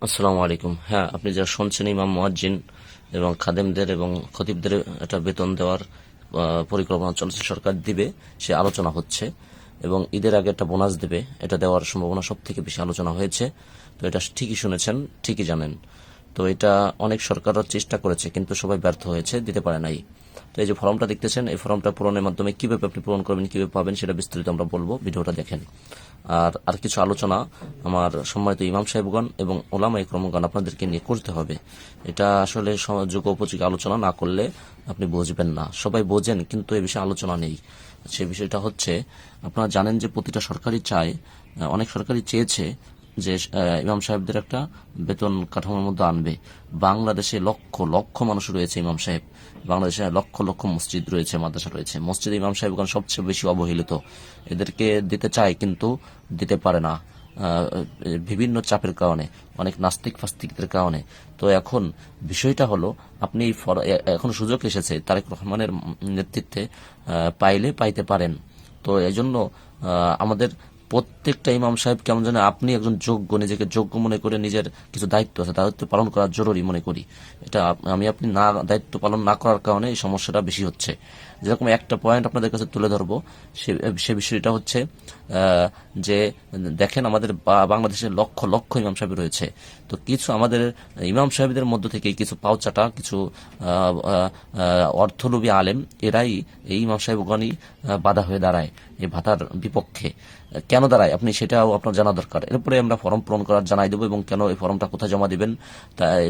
আসসালামু আলাইকুম। হ্যাঁ, আপনি যা শুনছেন, ইমাম মুয়াজ্জিন এবং খাদেমদের এবং খতিবদের একটা বেতন দেওয়ার পরিকল্পনা চলছে, সরকার দিবে, সে আলোচনা হচ্ছে। এবং ঈদের আগে একটা বোনাস দেবে, এটা দেওয়ার সম্ভাবনা সব থেকে বেশি আলোচনা হয়েছে। তো এটা ঠিকই শুনেছেন, ঠিকই জানেন। তো এটা অনেক সরকাররা চেষ্টা করেছে, কিন্তু সবাই ব্যর্থ হয়েছে, দিতে পারে নাই। তো এই যে ফর্মটা দেখতেছেন, এই ফর্মটা পূরণের মাধ্যমে কিভাবে আপনি পূরণ করবেন, কিভাবে পাবেন, সেটা বিস্তারিত আমরা বলবো, ভিডিওটা দেখেন। আর কিছু আলোচনা আমার সম্মানিত ইমাম সাহেবগণ এবং ওলামা ইকরামগণ আপনাদেরকে নিয়ে করতে হবে। এটা আসলে যোগ্য উপযোগী আলোচনা না করলে আপনি বুঝবেন না। সবাই বোঝেন, কিন্তু এই বিষয়ে আলোচনা নেই। সে বিষয়টা হচ্ছে, আপনারা জানেন যে প্রতিটা সরকারই চায়, অনেক সরকারই চেয়েছে যে ইমাম সাহেবদের একটা বেতন কাঠামোর মধ্যে আনবে। বাংলাদেশে লক্ষ লক্ষ মানুষ রয়েছে ইমাম সাহেব, বাংলাদেশে লক্ষ লক্ষ মসজিদ রয়েছে, মাদ্রাসা রয়েছে। মসজিদে ইমাম সাহেবগণ সবচেয়ে বেশি অবহেলিত। এদেরকে দিতে চায়, কিন্তু দিতে পারে না, বিভিন্ন চাপের কারণে, অনেক নাস্তিক ফাস্তিকদের কারণে। তো এখন বিষয়টা হলো, আপনি এখন সুযোগ এসেছে তারেক রহমানের নেতৃত্বে, পাইলে পাইতে পারেন। তো এই জন্য আমাদের প্রত্যেকটা ইমাম সাহেব কেমন জানে, আপনি একজন যোগ্য, নিজেকে যোগ্য মনে করে নিজের কিছু দায়িত্ব আছে, দায়িত্ব পালন করা জরুরি মনে করি। এটা আপনি না দায়িত্ব পালন না করার কারণে এই সমস্যাটা বেশি হচ্ছে। যেরকম একটা পয়েন্ট আপনাদের কাছে তুলে ধরবো, সে বিষয়টা হচ্ছে যে দেখেন, আমাদের বাংলাদেশের লক্ষ লক্ষ ইমাম সাহেব রয়েছে। তো কিছু আমাদের ইমাম সাহেবদের মধ্য থেকে কিছু পাউচাটা, কিছু অর্থলোভী আলেম, এরাই এই ইমাম সাহেবগণই বাধা হয়ে দাঁড়ায় এই ভাতার বিপক্ষে। কেন দাঁড়ায় আপনি সেটাও আপনার জানা দরকার। এরপরে আমরা ফর্ম পূরণ করার জানাই দেবো, এবং কেন এই ফর্মটা কোথায় জমা দিবেন,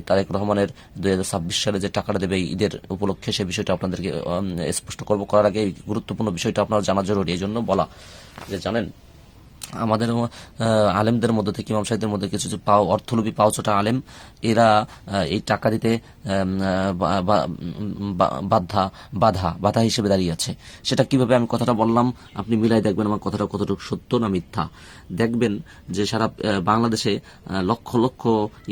তারেক রহমানের 2026 সালে যে টাকাটা দেবে ঈদের উপলক্ষে, সে বিষয়টা আপনাদেরকে স্পষ্ট করবো। করার আগে এই গুরুত্বপূর্ণ বিষয়টা আপনার জানা জরুরি, এই জন্য বলা যে জানেন, আমাদের আলেমদের মধ্যে থেকে, ইমাম সাহেবদের মধ্যে কিছু অর্থলোভী পাওচটা আলেম, এরা এই টাকা দিতে বাধা বাধা হিসেবে দাঁড়িয়ে আছে। সেটা কিভাবে, আমি কথাটা বললাম, আপনি মিলাই দেখবেন আমার কথাটা কতটুকু সত্য না মিথ্যা। দেখবেন যে সারা বাংলাদেশে লক্ষ লক্ষ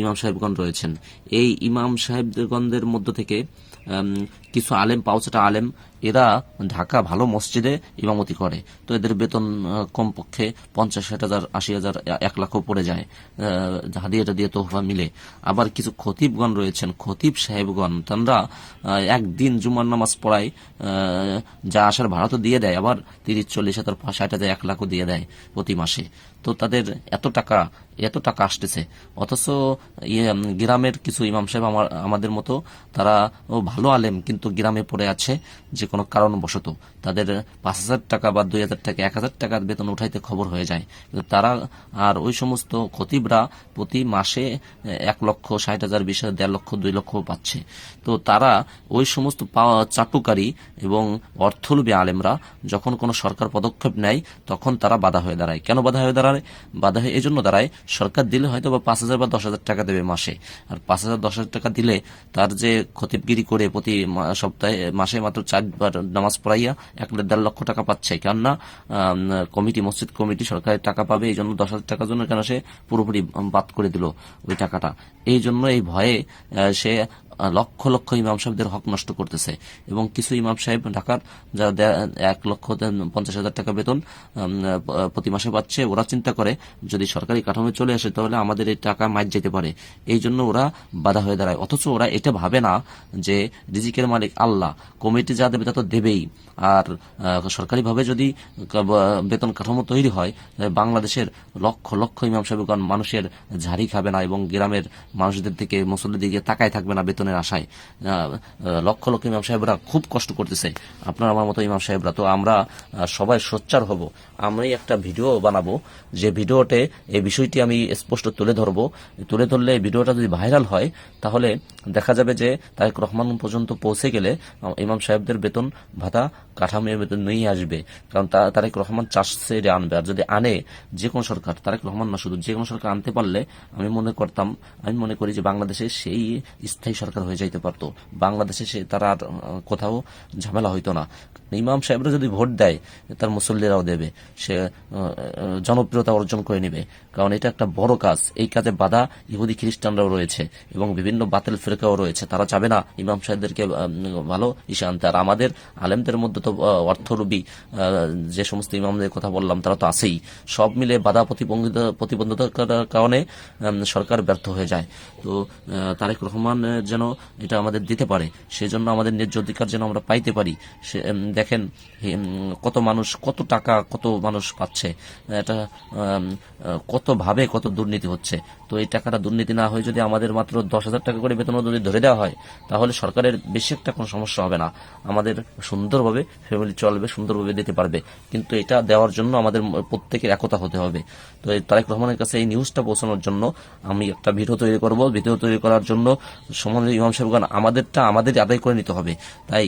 ইমাম সাহেবগণ রয়েছেন। এই ইমাম সাহেবগণদের মধ্য থেকে কিছু আলেম, পাওচটা আলেম, এরা ঢাকা ভালো মসজিদে ইমামতি করে। তো এদের বেতন কমপক্ষে 50-60 হাজার, 80 হাজার, 1 লাখ পড়ে যায়, হাদিয়াটা দিয়ে তোহফা মিলে। আবার কিছু খতিবগণ রয়েছেন, খতিব সাহেবগণ, তারা একদিন জুমার নামাজ পড়ায়, যা আসার ভাড়া তো দিয়ে দেয়, আবার 30-40 হাজার, 60 হাজার, 1 লাখও দিয়ে দেয় প্রতি মাসে। তো তাদের এত টাকা আসতেছে, অথচ গ্রামের কিছু ইমাম সাহেব আমাদের মতো, তারা ভালো আলেম, কিন্তু গ্রামে পড়ে আছে যে কোনো কারণবশত। তাদের 5,000 টাকা বা 2,000 টাকা, 1,000 টাকার বেতন উঠাইতে খবর হয়ে যায়। কিন্তু তারা, আর ওই সমস্ত খতিবরা প্রতি মাসে 1,60,000, 20,000, 1.5 লক্ষ, 2 লক্ষ পাচ্ছে। তো তারা ওই সমস্ত চাটুকারী এবং অর্থলোভী আলেমরা যখন কোনো সরকার পদক্ষেপ নেয়, তখন তারা বাধা হয়ে দাঁড়ায়। কেন বাধা হয়ে দাঁড়ায়? বাধা হয়ে এই জন্য দাঁড়ায়, সরকার দিলে হয়তো বা 5,000 বা 10,000 টাকা দেবে মাসে। আর 5,000, 10,000 টাকা দিলে তার যে খতিবগিরি করে প্রতি সপ্তাহে, মাসে মাত্র 4 বার নামাজ পড়াইয়া 1.5 লক্ষ টাকা পাচ্ছে। কেননা কমিটি, মসজিদ কমিটি সরকারের টাকা পাবে, এই জন্য 10,000 টাকার জন্য কেন সে পুরোপুরি বাদ করে দিল ওই টাকাটা। এই জন্য এই ভয়ে সে লক্ষ লক্ষ ইমাম সাহেবদের হক নষ্ট করতেছে। এবং কিছু ইমাম সাহেব ঢাকার, যারা 1,50,000 টাকা বেতন প্রতি মাসে পাচ্ছে, ওরা চিন্তা করে যদি সরকারি কাঠামো চলে আসে তাহলে আমাদের এই টাকা মাইর যেতে পারে, এই জন্য ওরা বাধা হয়ে দাঁড়ায়। অথচ ওরা এটা ভাবে না যে রিজিকের মালিক আল্লাহ, কমিটি যা দেবে তা তো দেবেই। আর সরকারিভাবে যদি বেতন কাঠামো তৈরি হয়, বাংলাদেশের লক্ষ লক্ষ ইমাম সাহেবগণ মানুষের ঝাড়ি খাবে না, এবং গ্রামের মানুষদের দিকে, মুসল্লির দিকে তাকায় থাকবে না বেতনের আশায়। লক্ষ লক্ষ ইমাম সাহেবরা খুব কষ্ট করতেছে, আপনার আমার মতো ইমাম সাহেবরা। তো আমরা সবাই সোচ্চার হব। আমি একটা ভিডিও বানাবো, যে ভিডিওতে এই বিষয়টি আমি স্পষ্ট তুলে ধরবো। তুলে ধরলে এই ভিডিওটা যদি ভাইরাল হয়, তাহলে দেখা যাবে যে তারেক রহমান পর্যন্ত পৌঁছে গেলে ইমাম সাহেবদের বেতন ভাতা কাঠামো বেতন নিয়ে আসবে। কারণ তারেক রহমান চাষে আনবে। আর যদি আনে যে কোনো সরকার, তারেক রহমান না শুধু, যে কোনো সরকার আনতে পারলে, আমি মনে করি যে বাংলাদেশে সেই স্থায়ী সরকার পরিষ্কার হয়ে যাইতে পারতো, বাংলাদেশে সে তারা আর কোথাও ঝামেলা হইতো না। ইমাম সাহেবরা যদি ভোট দেয়, তার মুসল্লিরাও দেবে, সে জনপ্রিয়তা অর্জন করে নেবে, কারণ এটা একটা বড় কাজ। এই কাজে বাধা ইহুদি খ্রিস্টানরাও রয়েছে এবং বিভিন্ন বাতিল ফিরকাও রয়েছে, তারা চাবে না ইমাম সাহেবদেরকে ভালো ইসে আনতে। আর আমাদের আলেমদের মধ্যে তো অর্থরূপী যে সমস্ত ইমামদের কথা বললাম তারা তো আছেই, সব মিলে বাধা প্রতিবন্ধকতার কারণে সরকার ব্যর্থ হয়ে যায়। তো তারেক রহমান যেন এটা আমাদের দিতে পারে, সেজন্য আমাদের ন্যায্য অধিকার যেন আমরা পাইতে পারি। দেখেন কত মানুষ, কত টাকা কত মানুষ পাচ্ছে, এটা কত ভাবে কত দুর্নীতি হচ্ছে। তো এই টাকাটা দুর্নীতি না হয়ে যদি আমাদের মাত্র 10,000 টাকা করে বেতন যদি ধরে দেওয়া হয়, তাহলে সরকারের বেশি একটা কোনো সমস্যা হবে না, আমাদের সুন্দরভাবে ফ্যামিলি চলবে, সুন্দরভাবে দিতে পারবে। কিন্তু এটা দেওয়ার জন্য আমাদের প্রত্যেকের একতা হতে হবে। তো এই তারেক রহমানের কাছে এই নিউজটা পৌঁছানোর জন্য আমি একটা ভিডিও তৈরি করব। ভিডিও তৈরি করার জন্য সম্মানিত ইমাম সাহেবগণ আমাদেরটা আমাদের আদায় করে নিতে হবে। তাই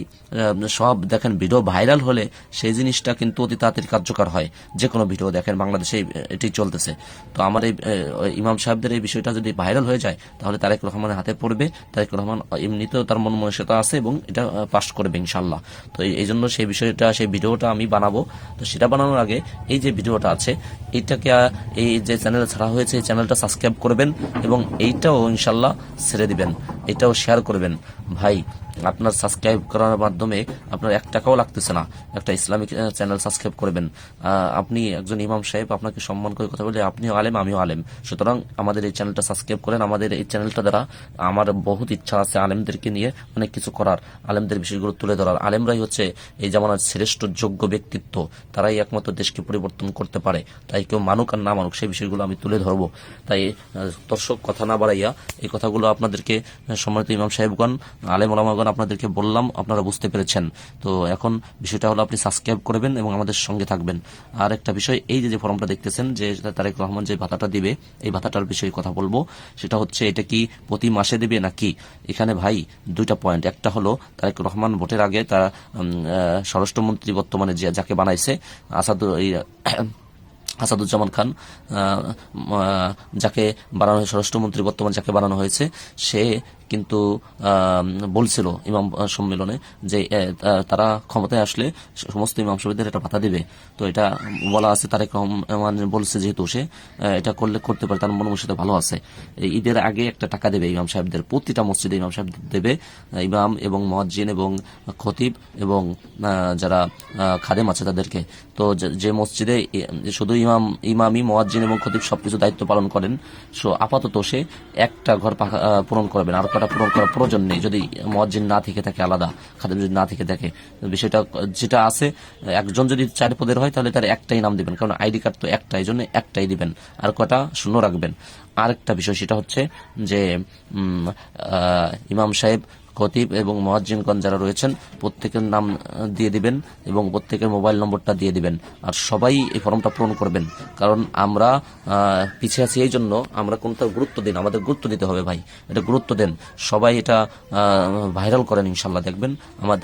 সব দেখেন, ভিডিও ভাইরাল হলে সেই জিনিসটা কিন্তু অতি তাড়াতাড়ি কার্যকর হয়। যে কোনো ভিডিও দেখেন, বাংলাদেশে এটি চলতেছে। তো আমার এই ইমাম সাহেবদের এই বিষয়টা যদি ভাইরাল হয়ে যায়, তাহলে তারেক রহমানের হাতে পড়বে। তারেক রহমান এমনিতেও তার মন মানসিকতা আছে এবং এটা পাস করবে ইনশাল্লাহ। তো এই জন্য সেই বিষয়টা, সেই ভিডিওটা আমি বানাবো। তো সেটা বানানোর আগে এই যে ভিডিওটা আছে, এইটাকে এই যে চ্যানেল ছাড়া হয়েছে এই চ্যানেলটা সাবস্ক্রাইব করবেন এবং এইটাও ইনশাল্লাহ ছেড়ে দিবেন, এটাও শেয়ার করবেন। ভাই, আপনার সাবস্ক্রাইব করার মাধ্যমে আপনার 1 টাকাও লাগতেছে না, একটা ইসলামিক চ্যানেল সাবস্ক্রাইব করবেন। আপনি একজন ইমাম সাহেব, আপনাকে সম্মান করে কথা বলে, আপনিও আলেম আমিও আলেম, সুতরাং আমাদের এই চ্যানেলটা সাবস্ক্রাইব করেন। আমাদের এই চ্যানেলটা দ্বারা আমার বহুত ইচ্ছা আছে আলেমদেরকে নিয়ে অনেক কিছু করার, আলেমদের বিষয়গুলো তুলে ধরার। আলেমরাই হচ্ছে এই জামানার শ্রেষ্ঠ যোগ্য ব্যক্তিত্ব, তারাই একমাত্র দেশকে পরিবর্তন করতে পারে। তাই কেউ মানুক আর না মানুক সেই বিষয়গুলো আমি তুলে ধরবো। তাই দর্শক, কথা না বাড়াইয়া এই কথাগুলো আপনাদেরকে সম্মানিত ইমাম সাহেবগণ, আলেম ওলামাগণ আপনাদেরকে বললাম, আপনারা বুঝতে পেরেছেন। তো এখন বিষয়টা হলো আপনি সাবস্ক্রাইব করবেন এবং আমাদের সঙ্গে থাকবেন। আর একটা বিষয়, এই যে ফর্মটা দেখতেছেন, যে তারেক রহমান যে ভাতাটা দিবে, এই ভাতাটার বিষয়ে কথা বলবো। সেটা হচ্ছে, এটা কি প্রতি মাসে দিবে নাকি? এখানে ভাই 2টা পয়েন্ট। একটা হলো তারেক রহমান ভোটের আগে তার স্বরাষ্ট্রমন্ত্রী বর্তমানে যাকে বানাইছে, আসাদুজ্জামান খান, যাকে বানানো হয়েছে স্বরাষ্ট্রমন্ত্রী বর্তমানে যাকে বানানো হয়েছে, সে কিন্তু বলছিল ইমাম সম্মেলনে যে তারা ক্ষমতায় আসলে সমস্ত ইমাম সাহেবদের এটা ভাতা দিবে। তো এটা বলা আছে, তারেক রহমান বলছে যেহেতু সে এটা করতে পারে, তার মনোমনসিকতা ভালো আছে। ঈদের আগে একটা টাকা দেবে ইমাম সাহেবদের, প্রতিটা মসজিদে ইমাম সাহেব দেবে, ইমাম এবং মুয়াজ্জিন এবং খতিব এবং যারা খাদেম আছে তাদেরকে। তো যে মসজিদে শুধু ইমামি মুয়াজ্জিন এবং খতিব সবকিছু দায়িত্ব পালন করেন, সো আপাতত সে একটা ঘর পূরণ করবেন, আর কটা পূরণ করার প্রয়োজন নেই। যদি মুয়াজ্জিন না থেকে থাকে আলাদা, খাদেম যদি না থেকে থাকে, বিষয়টা যেটা আছে, একজন যদি 4 পদের হয় তাহলে তার একটাই নাম দিবেন, কারণ আইডি কার্ড তো একটা, এই জন্য একটাই দিবেন, আর কটা শূন্য রাখবেন। আরেকটা বিষয়, সেটা হচ্ছে যে ইমাম সাহেব, খতিব এবং মুয়াজ্জিনগণ যারা রয়েছেন প্রত্যেকের নাম দিয়ে দিবেন এবং প্রত্যেকের মোবাইল নম্বরটা দিয়ে দিবেন। আর সবাই এই ফর্মটা পূরণ করবেন, কারণ আমরা পিছিয়ে আছি, এই জন্য আমরা কোনটা গুরুত্ব দিন, আমাদের গুরুত্ব দিতে হবে ভাই, এটা গুরুত্ব দেন। সবাই এটা ভাইরাল করেন, ইনশাল্লাহ দেখবেন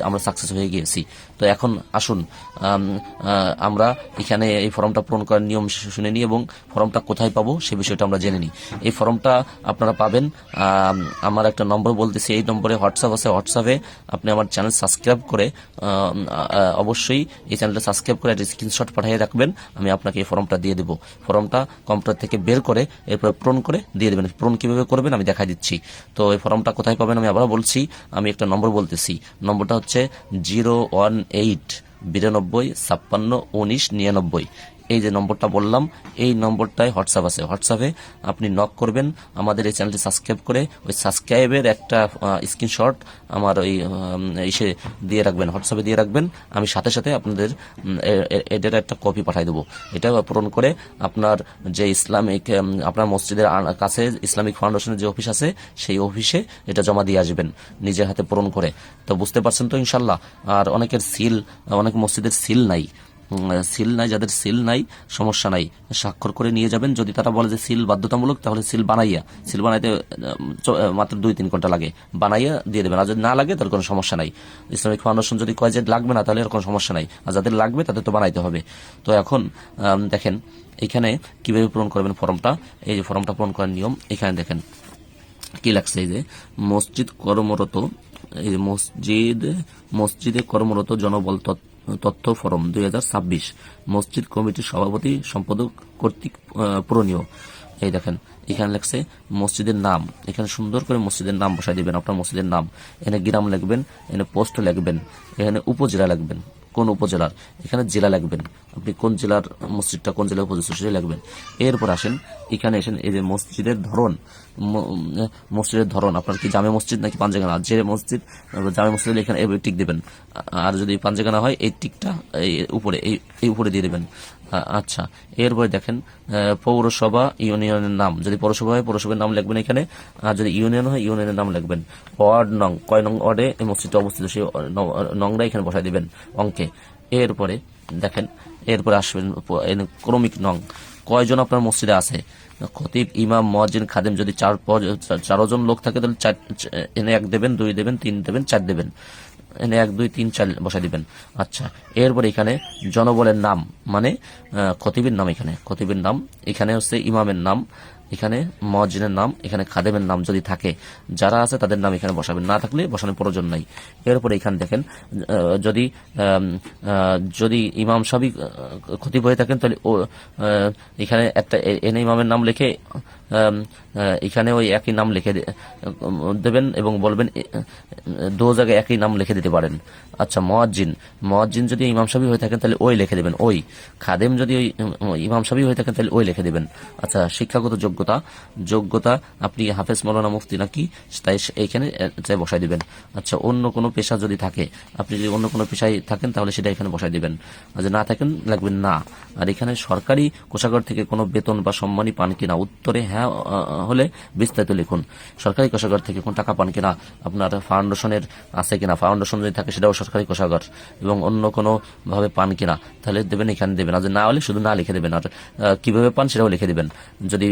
আমরা সাকসেস হয়ে গিয়েছি। তো এখন আসুন আমরা এখানে এই ফর্মটা পূরণ করার নিয়ম শুনে নিই এবং ফর্মটা কোথায় পাবো সে বিষয়টা আমরা জেনে নিই। এই ফর্মটা আপনারা পাবেন, আমার একটা নম্বর বলতেছি, এই নম্বরে হোয়াটসঅ্যাপ আছে, হোয়াটসঅ্যাপে আপনি আমার চ্যানেল সাবস্ক্রাইব করে অবশ্যই এই চ্যানেলটা সাবস্ক্রাইব করে একটা স্ক্রিনশট পাঠিয়ে রাখবেন, আমি আপনাকে এই ফর্মটা দিয়ে দেবো। ফর্মটা কম্পিউটার থেকে বের করে এরপর পূরণ করে দিয়ে দেবেন। পূরণ কিভাবে করবেন আমি দেখাই দিচ্ছি। তো এই ফর্মটা কোথায় পাবেন আমি আবারও বলছি, আমি একটা নম্বর বলতেছি, নম্বরটা হচ্ছে 01892561999। এই যে নম্বরটা বললাম, এই নম্বরটায় হোয়াটসঅ্যাপ আছে, হোয়াটসঅ্যাপে আপনি নক করবেন, আমাদের এই চ্যানেলটি সাবস্ক্রাইব করে ওই সাবস্ক্রাইবের একটা স্ক্রিনশট আমার ওই ইসে দিয়ে রাখবেন, হোয়াটসঅ্যাপে দিয়ে রাখবেন। আমি সাথে সাথে আপনাদের এদের একটা কপি পাঠিয়ে দেবো। এটা পূরণ করে আপনার যে ইসলামিক, আপনার মসজিদের কাছে ইসলামিক ফাউন্ডেশনের যে অফিস আছে সেই অফিসে এটা জমা দিয়ে আসবেন নিজের হাতে পূরণ করে। তো বুঝতে পারছেন তো ইনশাল্লাহ। আর অনেকের অনেক মসজিদের সিল নাই, যাদের সিল নাই সমস্যা নাই, স্বাক্ষর করে নিয়ে যাবেন। যদি তারা বলে যে সিল বাধ্যতামূলক, তাহলে সিল বানাইতে মাত্র 2-3 ঘন্টা লাগে, বানাইয়া দিয়ে দেবেন। আর যদি না লাগে তাহলে কোনো সমস্যা নাই। ইসলামিক ফাউন্ডেশন যদি কয় যে লাগবে না, তাহলে এর কোনো সমস্যা নাই, আর যাদের লাগবে তাদের তো বানাইতে হবে। তো এখন দেখেন এখানে কিভাবে পূরণ করবেন ফর্মটা। এই যে ফর্মটা পূরণ করার নিয়ম, এখানে দেখেন কি লাগছে, এই যে মসজিদ কর্মরত, এই যে মসজিদে কর্মরত জনবল তথ্য ফরম 2026 মসজিদ কমিটির সভাপতি সম্পাদক কর্তৃক পূরণীয়। এই দেখেন এখানে লেখছে মসজিদের নাম, এখানে সুন্দর করে মসজিদের নাম বসাই দিবেন, আপনার মসজিদের নাম, এখানে গ্রাম লিখবেন, এখানে পোস্ট লিখবেন, এখানে উপজেলা লিখবেন, কোন উপজেলার, এখানে জেলা লিখবেন, আপনি কোন জেলার মসজিদটা কোন জেলায় উপস্থিত সেটা লিখবেন। এরপর আসেন এখানে এসেন, এই যে মসজিদের ধরন আপনার কি জামে মসজিদ নাকি পাঞ্জেখানা, যে মসজিদ জামে মসজিদ এখানে টিক দিবেন, আর যদি পাঞ্জেখানা হয় এই টিকটা এই উপরে এই উপরে দিয়ে দেবেন। আচ্ছা, এরপরে দেখেন পৌরসভা ইউনিয়নের নাম, যদি পৌরসভা হয় পৌরসভার নাম লিখবেন এখানে, আর যদি ইউনিয়ন হয় ইউনিয়নের নাম লিখবেন। ওয়ার্ড নং, কয় নং ওয়ার্ডে এই মসজিদটা অবস্থিত সেই নংটা এখানে বসাই দিবেন অঙ্কে। এরপরে দেখেন, এরপরে আসবেন ক্রমিক নং, কয়জন আপনার মসজিদে আছে, খতিব, ইমাম, মুয়াজ্জিন, খাদেম, যদি 4 জন লোক থাকে তাহলে এনে 1 দেবেন, 2 দেবেন, 3 দেবেন, 4 দেবেন, এনে 1 2 3 4 বসাই দিবেন। আচ্ছা, এরপর এখানে জনবলের নাম মানে খতিবের নাম, এখানে খতিবের নাম, এখানে হচ্ছে ইমামের নাম, এখানে মুয়াজ্জিনের নাম, এখানে খাদেমের নাম যদি থাকে, যারা আছে তাদের নাম এখানে বসাবেন, না থাকলে বসানোর প্রয়োজন নাই। এরপরে এখানে দেখেন যদি ইমাম সাহেব খতিব হয়ে থাকেন তাহলে এখানে একটা এনে ইমামের নাম লিখে এখানে ওই একই নাম লিখে দেবেন এবং বলবেন 2 জায়গায় একই নাম লিখে দিতে পারেন। আচ্ছা, মুয়াজ্জিন যদি ইমাম সাহেব হয়ে থাকেন তাহলে ওই লিখে দেবেন ওই, খাদেম যদি ওই ইমাম সাহেব হয়ে থাকেন তাহলে ওই লিখে দেবেন। আচ্ছা, শিক্ষাগত যোগ্যতা আপনি হাফেজ, মাওলানা, মুফতি নাকি তাই এইখানে বসাই দিবেন। আচ্ছা, অন্য কোনো পেশা যদি থাকে, আপনি যদি অন্য কোনো পেশায় থাকেন তাহলে সেটা এখানে বসাই দিবেন, আর যদি না থাকেন লাগবেন না। আর এখানে সরকারি কোষাগার থেকে কোনো বেতন বা সম্মানী পান কিনা, উত্তরে হ্যাঁ হলে বিস্তারিত লিখুন। সরকারি কোষাগার থেকে কোন টাকা পান কিনা, আপনার ফাউন্ডেশনের আছে কিনা, ফাউন্ডেশন যদি থাকে সেটাও সরকারি কোষাগার, এবং অন্য কোনো ভাবে পান কিনা তাহলে দেবেন, এখানে দেবেন। আর যদি না হলে শুধু না লিখে দেবেন, আর কিভাবে পান সেটাও লিখে দেবেন। যদি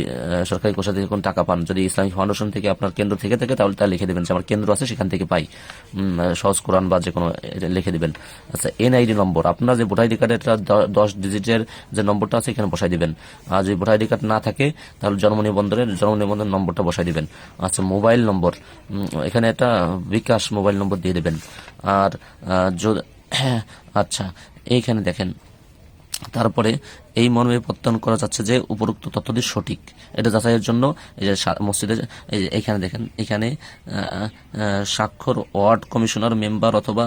সরকারি কোষা থেকে কোন টাকা পান, যদি ইসলামিক ফাউন্ডেশন থেকে আপনার কেন্দ্র থেকে থাকে তাহলে তা লিখে দেবেন যে আমার কেন্দ্র আছে সেখান থেকে পাই, সহজ কোরআন বা যে কোনো লিখে দেবেন। আচ্ছা, এনআইডি নম্বর, আপনার যে ভোটার আইডি কার্ডের 10 ডিজিটের যে নম্বরটা আছে এখানে বসাই দিবেন। আর যদি ভোটার আইডি কার্ড না থাকে তাহলে জন্ম নিবন্ধনের নম্বরটা বসাই দিবেন। আচ্ছা, মোবাইল নম্বর, এখানে একটা বিকাশ মোবাইল নম্বর দিয়ে দেবেন। আর আচ্ছা, এইখানে দেখেন তারপরে এই মর্মে প্রত্যয়ন করা যাচ্ছে যে উপরোক্ত তথ্যটি সঠিক, এটা যাচাইয়ের জন্য এই যে মসজিদে এখানে দেখেন, এখানে স্বাক্ষর ওয়ার্ড কমিশনার, মেম্বার অথবা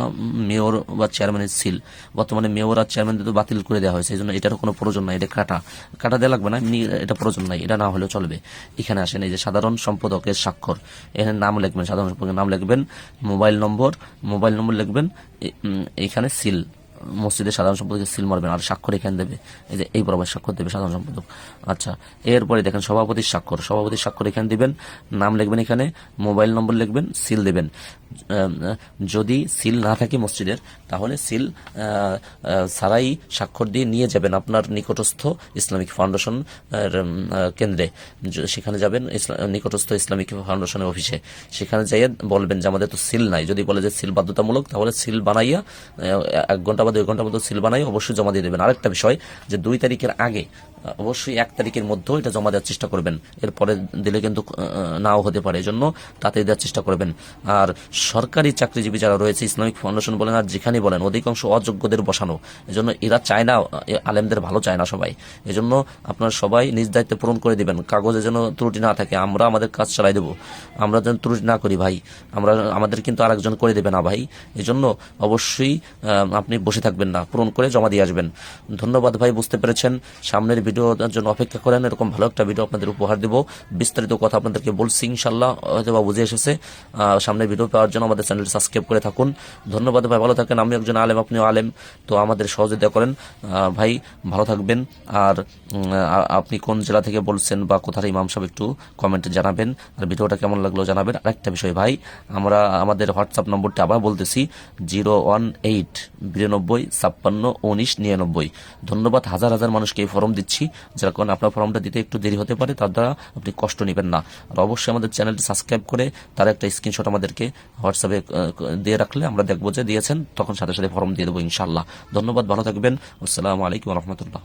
মেয়র বা চেয়ারম্যানের সিল। বর্তমানে মেয়র আর চেয়ারম্যানদের তো বাতিল করে দেওয়া হয়েছে, এই জন্য এটার কোনো প্রয়োজন নাই, এটা কাটা দেওয়া লাগবে না, এটা প্রয়োজন নাই, এটা না হলেও চলবে। এখানে আসেন, এই যে সাধারণ সম্পাদকের স্বাক্ষর, এখানে নাম লিখবেন, সাধারণ সম্পাদকের নাম লিখবেন, মোবাইল নম্বর লিখবেন, এখানে সিল, মসজিদের সাধারণ সম্পাদকের সিল মারবেন, আর স্বাক্ষর এখানে দেবে, এই যে এই বরাবর স্বাক্ষর দেবে সাধারণ সম্পাদক। আচ্ছা, এরপরে দেখেন সভাপতির স্বাক্ষর এখানে দিবেন, নাম লিখবেন, এখানে মোবাইল নম্বর লিখবেন, সিল দেবেন। যদি সিল না থাকে মসজিদের তাহলে সিল ছাড়াই স্বাক্ষর দিয়ে নিয়ে যাবেন আপনার নিকটস্থ ইসলামিক ফাউন্ডেশন কেন্দ্রে, সেখানে যাবেন নিকটস্থ ইসলামিক ফাউন্ডেশনের অফিসে, সেখানে যাইয়ে বলবেন যে আমাদের তো সিল নাই। যদি বলে যে সিল বাধ্যতামূলক তাহলে সিল বানাইয়া 1 ঘন্টা বা 2 ঘন্টার মধ্যে সিল বানাই অবশ্যই জমা দিয়ে দেবেন। আরেকটা বিষয় যে 2 তারিখের আগে অবশ্যই 1 তারিখের মধ্যেও এটা জমা দেওয়ার চেষ্টা করবেন, এরপরে দিলে কিন্তু নাও হতে পারে, এজন্য তাতে দেওয়ার চেষ্টা করবেন। আর সরকারি চাকরিজীবী যারা রয়েছে, ইসলামিক ফাউন্ডেশন বলেন আর যেখানে বলেন, অধিকাংশ অযোগ্যদের বসানো, এজন্য এরা চায় না, আলেমদের ভালো চায় না সবাই, এজন্য আপনারা সবাই নিজ দায়িত্বে পূরণ করে দিবেন, কাগজে যেন ত্রুটি না থাকে, আমরা আমাদের কাজ চালাই দেবো, আমরা যেন ত্রুটি না করি ভাই, আমাদের কিন্তু আরেকজন করে দেবে না ভাই, এজন্য অবশ্যই আপনি বসে থাকবেন না, পূরণ করে জমা দিয়ে আসবেন। ধন্যবাদ ভাই, বুঝতে পেরেছেন। সামনের ভিডিওর জন্য অপেক্ষা করেন, এরকম ভালো একটা ভিডিও আপনাদের উপহার দেব, বিস্তারিত কথা আপনাদেরকে বলছি, ইনশাল্লাহ হয়তো বা বুঝে এসেছে। সামনের ভিডিও পাওয়ার জন্য আমাদের চ্যানেলটি সাবস্ক্রাইব করে থাকুন। ধন্যবাদ ভাই, ভালো থাকেন। আমি একজন আলেম, আপনিও আলেম, তো আমাদের সহযোগিতা করেন ভাই, ভালো থাকবেন। আর আপনি কোন জেলা থেকে বলছেন বা কোথায় ইমাম সাহেব একটু কমেন্টে জানাবেন, আর ভিডিওটা কেমন লাগলো জানাবেন। আরেকটা বিষয় ভাই, আমরা আমাদের হোয়াটসঅ্যাপ নম্বরটা আবার বলতেছি 01892561999। ধন্যবাদ, হাজার হাজার মানুষকে এই ফর্ম দিচ্ছি, যার কারণে আপনার ফর্মটা দিতে একটু দেরি হতে পারে, তার দ্বারা আপনি কষ্ট নেবেন না। আর অবশ্যই আমাদের চ্যানেলটি সাবস্ক্রাইব করে তার একটা স্ক্রিনশট আমাদেরকে হোয়াটসঅ্যাপে দিয়ে রাখলে আমরা দেখবো যে দিয়েছেন, তখন সাথে সাথে ফর্ম দিয়ে দেবো ইনশাল্লাহ। ধন্যবাদ, ভালো থাকবেন। আসসালামু আলাইকুম রহমতুল্লাহ।